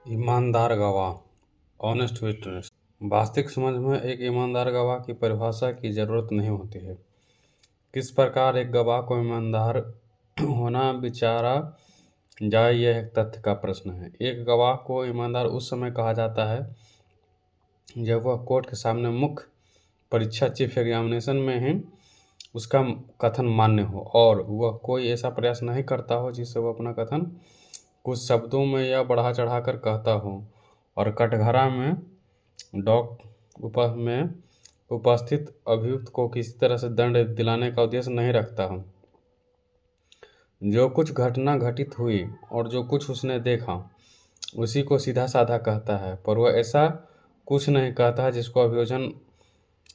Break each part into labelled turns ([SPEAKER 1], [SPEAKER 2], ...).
[SPEAKER 1] ईमानदार गवाह honest witness. वास्तविक समझ में एक ईमानदार गवाह की परिभाषा की जरूरत नहीं होती है। किस प्रकार एक गवाह को ईमानदार होना विचारा जाए, यह एक तथ्य का प्रश्न है। एक गवाह को ईमानदार उस समय कहा जाता है जब वह कोर्ट के सामने मुख्य परीक्षा चीफ एग्जामिनेशन में है उसका कथन मान्य हो और वह कोई ऐसा प्रयास नहीं करता हो जिससे वह अपना कथन कुछ शब्दों में या बढ़ा चढ़ाकर कहता हो और कटघरा में में उपस्थित अभियुक्त को किसी तरह से दंड दिलाने का उद्देश्य नहीं रखता हो। जो कुछ घटना घटित हुई और जो कुछ उसने देखा उसी को सीधा साधा कहता है, पर वह ऐसा कुछ नहीं कहता है जिसको अभियोजन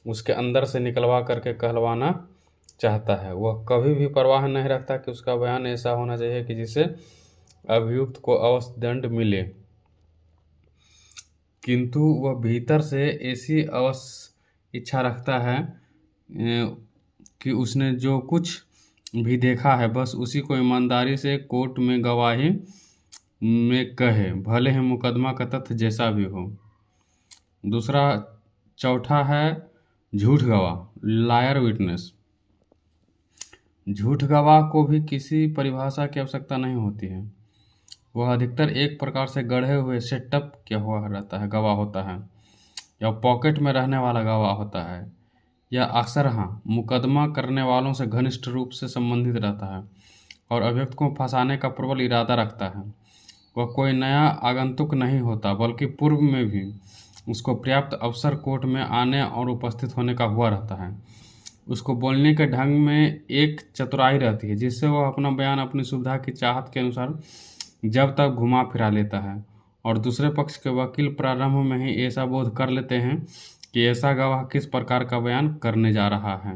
[SPEAKER 1] उसके अंदर से निकलवा करके कहलवाना चाहता है। वह कभी भी परवाह नहीं रखता कि उसका बयान ऐसा होना चाहिए कि जिससे अभियुक्त को अवश्य दंड मिले, किंतु वह भीतर से ऐसी अवश्य इच्छा रखता है कि उसने जो कुछ भी देखा है बस उसी को ईमानदारी से कोर्ट में गवाही में कहे, भले ही मुकदमा का तथ्य जैसा भी हो। चौथा है झूठ गवाह, लायर विटनेस। झूठ गवाह को भी किसी परिभाषा की आवश्यकता नहीं होती है। वह अधिकतर एक प्रकार से गढ़े हुए सेटअप किया हुआ रहता है गवाह होता है, या पॉकेट में रहने वाला गवाह होता है, या अक्सर मुकदमा करने वालों से घनिष्ठ रूप से संबंधित रहता है और अभियुक्त को फंसाने का प्रबल इरादा रखता है। वह कोई नया आगंतुक नहीं होता, बल्कि पूर्व में भी उसको पर्याप्त अवसर कोर्ट में आने और उपस्थित होने का हुआ रहता है। उसको बोलने के ढंग में एक चतुराई रहती है जिससे वह अपना बयान अपनी सुविधा की चाहत के अनुसार जब तक घुमा फिरा लेता है और दूसरे पक्ष के वकील प्रारंभ में ही ऐसा बोध कर लेते हैं कि ऐसा गवाह किस प्रकार का बयान करने जा रहा है।